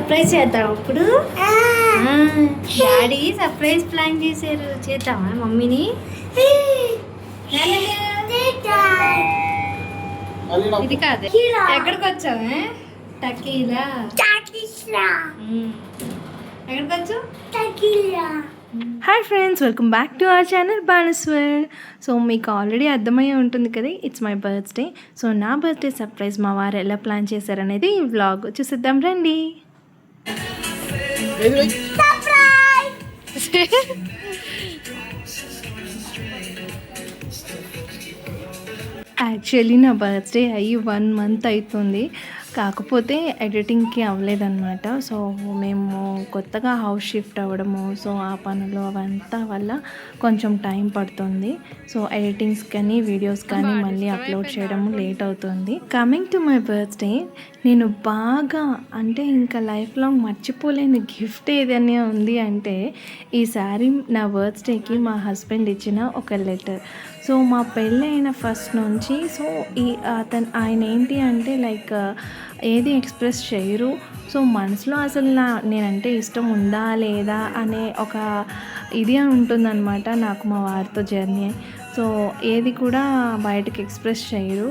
Surprise చేద్దాం ఇప్పుడు. Daddy surprise plan చేశారు, చేద్దామా మమ్మీని? ఇది కాదు, ఎక్కడికి వచ్చావే? టకీలా. ఎక్కడికి వచ్చావు? Hi friends, welcome back to our channel బానస్ వరల్డ్. సో మీకు ఆల్రెడీ అర్థమయ్యే ఉంటుంది కదా, ఇట్స్ మై బర్త్డే. సో నా బర్త్డే సర్ప్రైజ్ మా వారు ఎలా ప్లాన్ చేశారనేది ఈ వ్లాగ్ చూసిద్దాం రండి. యాక్చువల్లీ నా బర్త్డే అయ్యి 1 month అవుతుంది, కాకపోతే ఎడిటింగ్కి అవ్వలేదన్నమాట. సో మేము కొత్తగా హౌస్ షిఫ్ట్ అవ్వడము, సో ఆ పనులు అవంతా వల్ల కొంచెం టైం పడుతుంది. సో ఎడిటింగ్స్ కానీ వీడియోస్ కానీ మళ్ళీ అప్లోడ్ చేయడం లేట్ అవుతుంది. కమింగ్ టు మై బర్త్డే, నేను బాగా అంటే ఇంకా లైఫ్ లాంగ్ మర్చిపోలేని గిఫ్ట్ ఏదైనా ఉంది అంటే ఈసారి నా బర్త్డేకి మా హస్బెండ్ ఇచ్చిన ఒక లెటర్. సో మా పెళ్ళైన ఫస్ట్ నుంచి సో ఆయన ఏంటి అంటే లైక్ ఏది ఎక్స్ప్రెస్ చేయరు. సో మనసులో అసలు నేనంటే ఇష్టం ఉందా లేదా అనే ఒక ఇది ఉంటుందన్నమాట నాకు మా వారితో జర్నీ. సో ఏది కూడా బయటకు ఎక్స్ప్రెస్ చేయరు,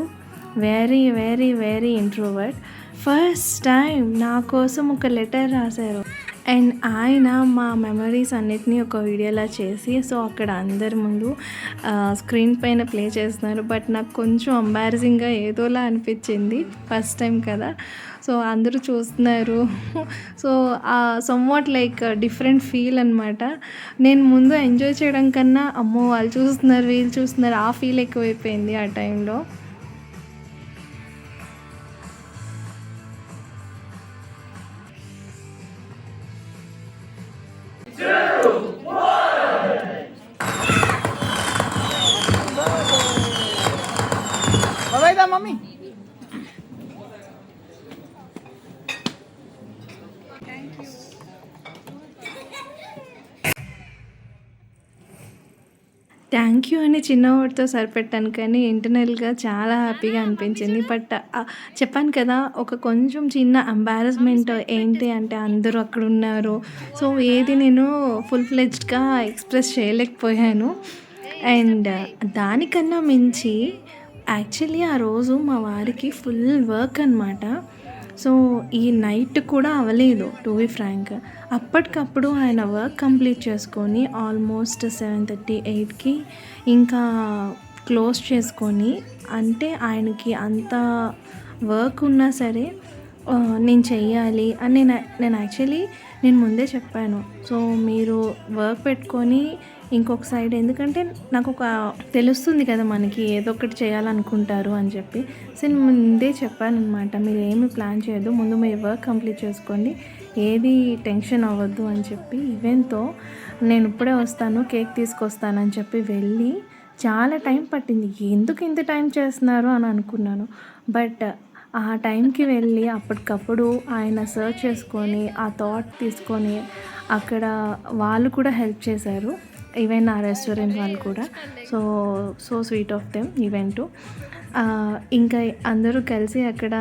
very very very introvert. First time నా కోసం ఒక లెటర్ రాశారు అండ్ ఆయన మా మెమరీస్ అన్నిటినీ ఒక వీడియోలా చేసి సో అక్కడ అందరి ముందు స్క్రీన్ పైన ప్లే చేస్తున్నారు. బట్ నాకు కొంచెం ఎంబారసింగ్గా ఏదోలా అనిపించింది, ఫస్ట్ టైం కదా. సో అందరూ చూస్తున్నారు, so somewhat like different feel అనమాట. నేను ముందు ఎంజాయ్ చేయడం కన్నా అమ్మో వాళ్ళు చూస్తున్నారు వీళ్ళు చూస్తున్నారు ఆ ఫీల్ ఎక్కువైపోయింది ఆ టైంలో. మమ్మీ థ్యాంక్ యూ అని చిన్న వర్డ్తో సరిపెట్టాను, కానీ ఇంటర్నల్గా చాలా హ్యాపీగా అనిపించింది. బట్ చెప్పాను కదా ఒక కొంచెం చిన్న ఎంబారస్మెంట్ ఏంటి అంటే అందరూ అక్కడ ఉన్నారు. సో ఏది నేను ఫుల్ ఫ్లెడ్జ్డ్గా ఎక్స్ప్రెస్ చేయలేకపోయాను. అండ్ దానికన్నా మించి యాక్చువల్లీ ఆ రోజు మా వారికి ఫుల్ వర్క్ అనమాట. సో ఈ నైట్ కూడా అవ్వలేదు టు బి ఫ్రాంక్. అప్పటికప్పుడు ఆయన వర్క్ కంప్లీట్ చేసుకొని ఆల్మోస్ట్ 7:30, 8కి ఇంకా క్లోజ్ చేసుకొని, అంటే ఆయనకి అంత వర్క్ ఉన్నా సరే నేను చెయ్యాలి అని నేను యాక్చువల్లీ నేను ముందే చెప్పాను. సో మీరు వర్క్ పెట్టుకొని ఇంకొక సైడ్, ఎందుకంటే నాకు ఒక తెలుస్తుంది కదా మనకి ఏదో ఒకటి చేయాలనుకుంటారు అని చెప్పి. సో నేను ముందే చెప్పాను అనమాట, మీరు ఏమి ప్లాన్ చేయొద్దు, ముందు మీరు వర్క్ కంప్లీట్ చేసుకోండి, ఏది టెన్షన్ అవ్వద్దు అని చెప్పి. ఈవెన్తో నేను ఇప్పుడే వస్తాను కేక్ తీసుకొస్తానని చెప్పి వెళ్ళి చాలా టైం పట్టింది. ఎందుకు ఇంత టైం చేస్తున్నారు అని అనుకున్నాను. బట్ ఆ టైంకి వెళ్ళి అప్పటికప్పుడు ఆయన సర్చ్ చేసుకొని ఆ థాట్ తీసుకొని అక్కడ వాళ్ళు కూడా హెల్ప్ చేశారు, ఈవెన్ ఆ రెస్టారెంట్ వాళ్ళు కూడా. So sweet of them event. ఇంకా అందరూ కలిసి అక్కడ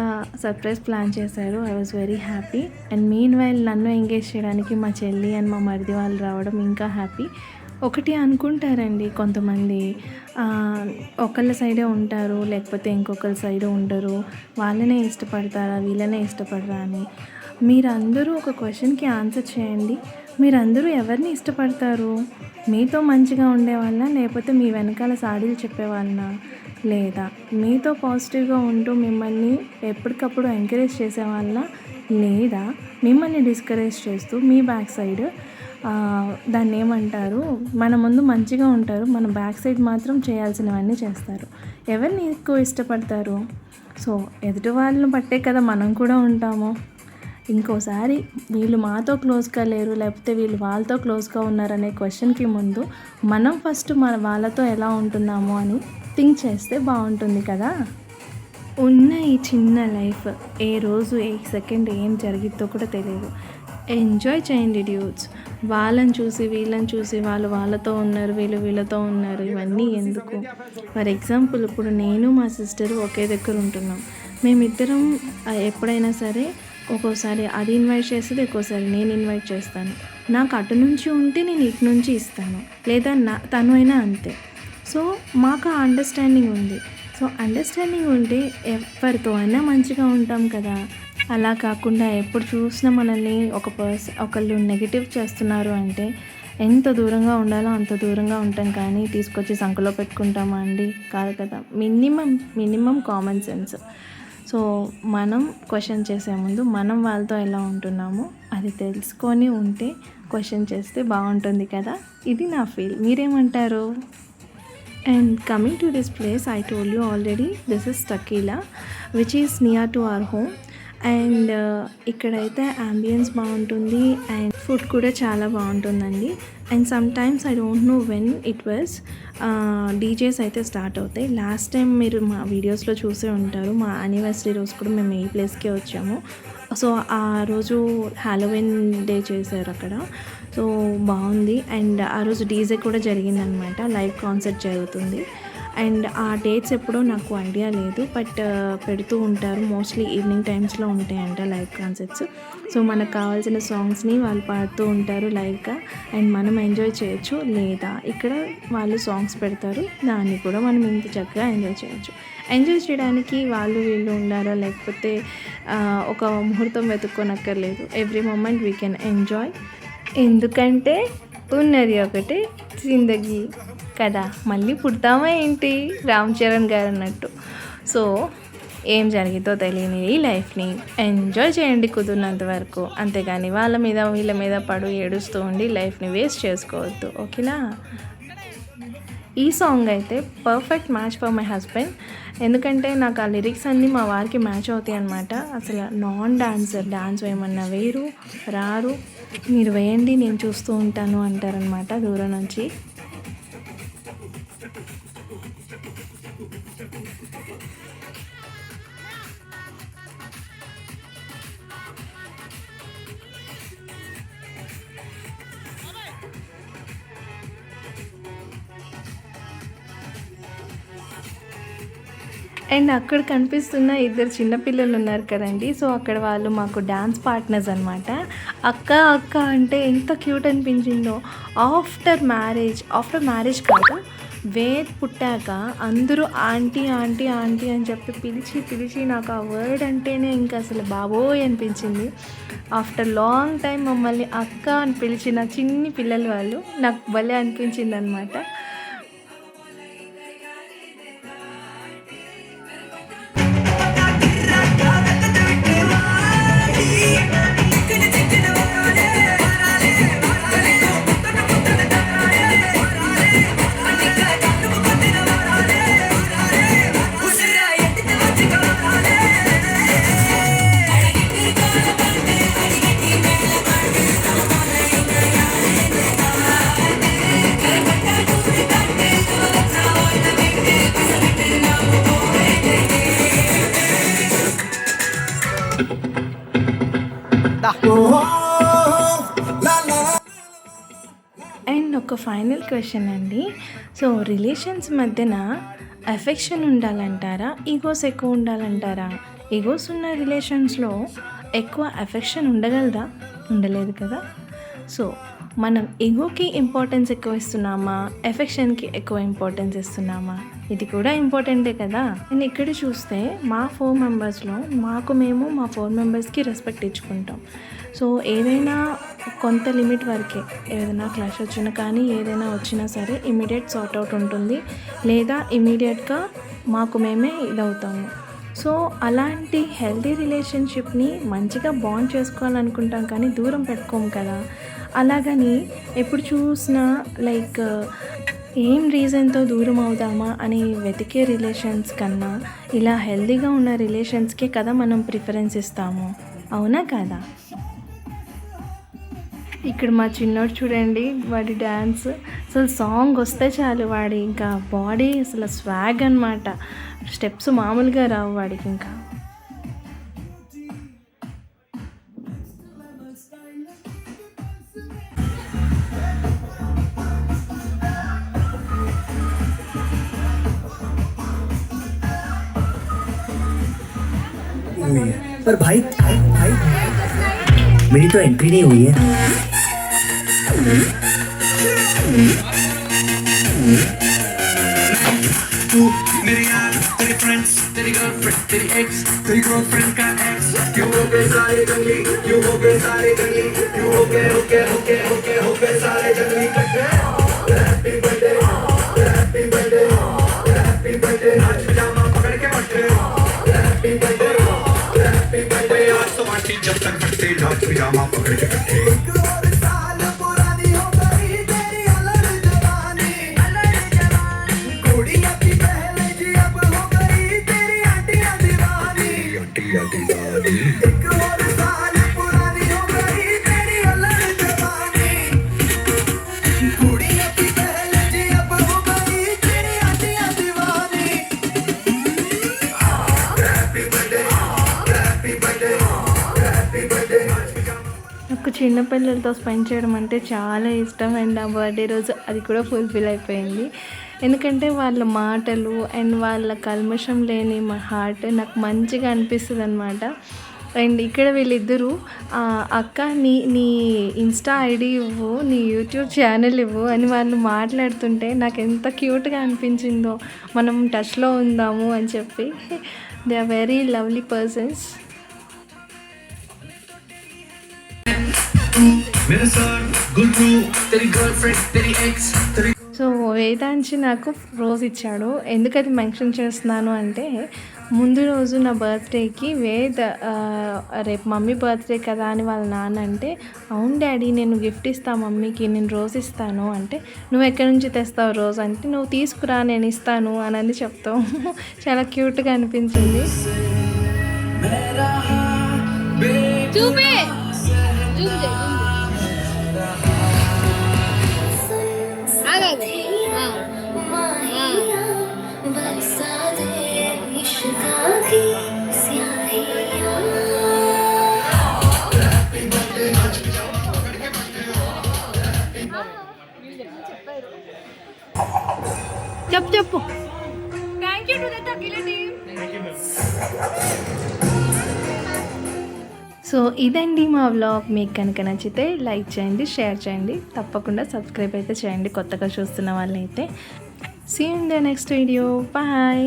సర్ప్రైజ్ ప్లాన్ చేశారు. I was very happy. And mean while నన్ను ఎంగేజ్ చేయడానికి మా చెల్లి అండ్ మా మరిది వాళ్ళు రావడం ఇంకా హ్యాపీ. ఒకటి అనుకుంటారండి కొంతమంది, ఒకళ్ళ సైడే ఉంటారు లేకపోతే ఇంకొకరి సైడే ఉండరు, వాళ్ళనే ఇష్టపడతారా వీళ్ళనే ఇష్టపడరా అని. మీరందరూ ఒక క్వశ్చన్కి ఆన్సర్ చేయండి, మీరందరూ ఎవరిని ఇష్టపడతారు? మీతో మంచిగా ఉండేవాళ్ళ, లేకపోతే మీ వెనకాల సాడీలు చెప్పేవాళ్ళ, లేదా మీతో పాజిటివ్గా ఉంటూ మిమ్మల్ని ఎప్పటికప్పుడు ఎంకరేజ్ చేసేవాళ్ళ, లేదా మిమ్మల్ని డిస్కరేజ్ చేస్తూ మీ బ్యాక్ సైడ్ దాన్ని ఏమంటారు, మన ముందు మంచిగా ఉంటారు, మన బ్యాక్ సైడ్ మాత్రం చేయాల్సినవన్నీ చేస్తారు. ఎవరిని ఎక్కువ ఇష్టపడతారు? సో ఎదుటి వాళ్ళని బట్టే కదా మనం కూడా ఉంటాము. ఇంకోసారి వీళ్ళు మాతో క్లోజ్గా లేరు లేకపోతే వీళ్ళు వాళ్ళతో క్లోజ్గా ఉన్నారనే క్వశ్చన్కి ముందు మనం ఫస్ట్ వాళ్ళతో ఎలా ఉంటున్నాము అని థింక్ చేస్తే బాగుంటుంది కదా. ఉన్న ఈ చిన్న లైఫ్ ఏ రోజు ఏ సెకండ్ ఏం జరిగిద్దో కూడా తెలియదు. ఎంజాయ్ చేయండి డ్యూట్స్. వాళ్ళని చూసి వీళ్ళని చూసి వాళ్ళు వాళ్ళతో ఉన్నారు వీళ్ళు వీళ్ళతో ఉన్నారు ఇవన్నీ ఎందుకు? ఫర్ ఎగ్జాంపుల్ ఇప్పుడు నేను మా సిస్టర్ ఒకే దగ్గర ఉంటున్నాం, మేమిద్దరం ఎప్పుడైనా సరే ఒక్కోసారి అది ఇన్వైట్ చేస్తుంది, ఒక్కోసారి నేను ఇన్వైట్ చేస్తాను. నాకు అటు నుంచి ఉంటే నేను ఇటు నుంచి ఇస్తాను, లేదా తను అయినా అంతే. సో మాకు ఆ అండర్స్టాండింగ్ ఉంది. సో అండర్స్టాండింగ్ ఉంటే ఎవరితో అయినా మంచిగా ఉంటాం కదా. అలా కాకుండా ఎప్పుడు చూసినా మనల్ని ఒకళ్ళు నెగిటివ్ చేస్తున్నారు అంటే ఎంత దూరంగా ఉండాలో అంత దూరంగా ఉంటాం, కానీ తీసుకొచ్చి సంకలో పెట్టుకుంటామా అండి? కాదు కదా. Minimum common sense. సో మనం క్వశ్చన్ చేసే ముందు మనం వాళ్ళతో ఎలా ఉంటున్నామో అది తెలుసుకొని ఉంటే క్వశ్చన్ చేస్తే బాగుంటుంది కదా. ఇది నా ఫీల్. మీరేమంటారు? And coming to this place, I told you already, this is Takila, which is near to our home. And ఇక్కడైతే అంబియన్స్ బాగుంటుంది అండ్ ఫుడ్ కూడా చాలా బాగుంటుందండి. And some times I don't know when it was DJs అయితే start అవుతాయి. Last time మీరు మా వీడియోస్లో చూసే ఉంటారు, మా యానివర్సరీ రోజు కూడా మేము ఈ ప్లేస్కే వచ్చాము. సో ఆ రోజు హ్యాలోవిన్ డే చేశారు అక్కడ. సో బాగుంది. అండ్ ఆ రోజు డీజే కూడా జరిగిందనమాట, లైవ్ కాన్సర్ట్ జరుగుతుంది. అండ్ ఆ డేట్స్ ఎప్పుడో నాకు ఐడియా లేదు, బట్ పెడుతూ ఉంటారు. మోస్ట్లీ ఈవినింగ్ టైమ్స్లో ఉంటాయంట లైవ్ కాన్సర్ట్స్. సో మనకు కావాల్సిన సాంగ్స్ని వాళ్ళు పాడుతూ ఉంటారు లైవ్గా, అండ్ మనం ఎంజాయ్ చేయొచ్చు. లేదా ఇక్కడ వాళ్ళు సాంగ్స్ పెడతారు, దాన్ని కూడా మనం ఇంత చక్కగా ఎంజాయ్ చేయొచ్చు. ఎంజాయ్ చేయడానికి వాళ్ళు వీళ్ళు ఉండాలా, లేకపోతే ఒక ముహూర్తం వెతుక్కోనక్కర్లేదు. Every moment we can enjoy. ఎందుకంటే ఉన్నది ఒకటి జిందగీ కదా, మళ్ళీ పుడతామా ఏంటి, రామ్ చరణ్ గారు అన్నట్టు. సో ఏం జరిగిందో తెలియని ఈ లైఫ్ని ఎంజాయ్ చేయండి కుదిరినంత వరకు, అంతేగాని వాళ్ళ మీద వీళ్ళ మీద పడు ఏడుస్తూ ఉండి లైఫ్ని వేస్ట్ చేసుకోవద్దు. ఓకేనా? ఈ సాంగ్ అయితే perfect match for my husband. ఎందుకంటే నాకు ఆ లిరిక్స్ అన్నీ మా వారికి మ్యాచ్ అవుతాయి అన్నమాట. అసలు నాన్ డాన్సర్, డాన్స్ వేయమన్నా వేరు రారు, మీరు వేయండి నేను చూస్తూ ఉంటాను అంటారనమాట దూరం నుంచి. అండ్ అక్కడ కనిపిస్తున్న ఇద్దరు చిన్నపిల్లలు ఉన్నారు కదండి. సో అక్కడ వాళ్ళు మాకు డ్యాన్స్ పార్ట్నర్స్ అనమాట. అక్క అక్క అంటే ఎంత క్యూట్ అనిపించిందో. ఆఫ్టర్ మ్యారేజ్ కాదు, వేద్ పుట్టాక అందరూ ఆంటీ ఆంటీ ఆంటీ అని చెప్పి పిలిచి నాకు ఆ వర్డ్ అంటేనే ఇంకా అసలు బాబోయ్ అనిపించింది. ఆఫ్టర్ లాంగ్ టైం మమ్మల్ని అక్క అని పిలిచిన చిన్ని పిల్లలు వాళ్ళు నాకు భలే అనిపించింది అనమాట. అండ్ ఒక ఫైనల్ క్వశ్చన్ అండి. సో రిలేషన్స్ మధ్యన ఎఫెక్షన్ ఉండాలంటారా, ఈగోస్ ఎక్కువ ఉండాలంటారా? ఈగోస్ ఉన్న రిలేషన్స్లో ఎక్కువ ఎఫెక్షన్ ఉండగలదా? ఉండలేదు కదా. సో మనం ఈగోకి ఇంపార్టెన్స్ ఎక్కువ ఇస్తున్నామా, ఎఫెక్షన్కి ఎక్కువ ఇంపార్టెన్స్ ఇస్తున్నామా? ఇది కూడా ఇంపార్టెంటే కదా. నేను ఇక్కడ చూస్తే మా 4 మెంబర్స్లో మేము మా 4 మెంబర్స్కి రెస్పెక్ట్ ఇచ్చుకుంటాం. సో ఏదైనా కొంత లిమిట్ వరకే, ఏదైనా క్లాష్ వచ్చినా కానీ ఏదైనా వచ్చినా సరే ఇమీడియట్ సార్ట్ అవుట్ ఉంటుంది, లేదా ఇమీడియట్గా మేమే ఇదవుతాము. సో అలాంటి హెల్తీ రిలేషన్షిప్ని మంచిగా బాండ్ చేసుకోవాలనుకుంటాం కానీ దూరం పెట్టుకోము కదా. అలాగని ఎప్పుడు చూసినా లైక్ ఏం రీజన్తో దూరం అవుదామా అని వెతికే రిలేషన్స్ కన్నా ఇలా హెల్తీగా ఉన్న రిలేషన్స్కే కదా మనం ప్రిఫరెన్స్ ఇస్తాము, అవునా కదా? ఇక్కడ మా చిన్నోడు చూడండి, వాడి డ్యాన్స్ అసలు సాంగ్ వస్తే చాలు వాడి ఇంకా బాడీ అసలు స్వాగ్ అనమాట. స్టెప్స్ మామూలుగా రావు వాడికి. ఇంకా हुई है, पर भाई भाई मेरी तो एंट्री नहीं हुई है। तू मेरी यार, तेरी फ्रेंड्स, तेरी गर्लफ्रेंड, तेरी एक्स, तेरी गर्लफ्रेंड का एक्स, क्यों हो गए सारे जंगली, क्यों हो गए सारे जंगली, क्यों हो गए हो गए सारे जंगली इकट्ठे। Happy birthday, happy birthday, happy birthday, आज पजामा पकड़ के बैठे। हैप्पी बर्थडे, हैप्पी बर्थडे, आज तो पार्टी जब तक फटते, आज पजामा पकड़ के बैठे। నాకు చిన్నపిల్లలతో స్పెండ్ చేయడం అంటే చాలా ఇష్టం. అండ్ నా బర్త్డే రోజు అది కూడా ఫుల్ఫిల్ అయిపోయింది. ఎందుకంటే వాళ్ళ మాటలు అండ్ వాళ్ళ కల్మషం లేని మా హార్ట్ నాకు మంచిగా అనిపిస్తుంది అనమాట. అండ్ ఇక్కడ వీళ్ళిద్దరూ అక్క నీ ఇన్స్టా ఐడి ఇవ్వు, నీ యూట్యూబ్ ఛానల్ ఇవ్వు అని వాళ్ళు మాట్లాడుతుంటే నాకు ఎంత క్యూట్గా అనిపించిందో. మనం టచ్లో ఉందాము అని చెప్పి. They are very lovely persons. So Vedanshi నాకు రోజ్ ఇచ్చాడు. ఎందుకు అది మెన్షన్ చేస్తున్నాను అంటే, ముందు రోజు నా బర్త్డేకి రేపు మమ్మీ బర్త్డే కదా అని వాళ్ళ నాన్న అంటే, అవును డాడీ నేను గిఫ్ట్ ఇస్తాను మమ్మీకి, నేను రోజ్ ఇస్తాను అంటే, నువ్వు ఎక్కడి నుంచి తెస్తావు రోజ్ అంటే, నువ్వు తీసుకురా నేను ఇస్తాను అని చెప్తావు. చాలా క్యూట్గా అనిపించింది. చెప్పు థ్యాంక్ యూ టు ద తకిల టీమ్. సో ఇదండి మా వ్లాగ్. మీకు కనుక నచ్చితే లైక్ చేయండి, షేర్ చేయండి, తప్పకుండా సబ్స్క్రైబ్ అయితే చేయండి కొత్తగా చూస్తున్న వాళ్ళైతే. See you in the next video. Bye.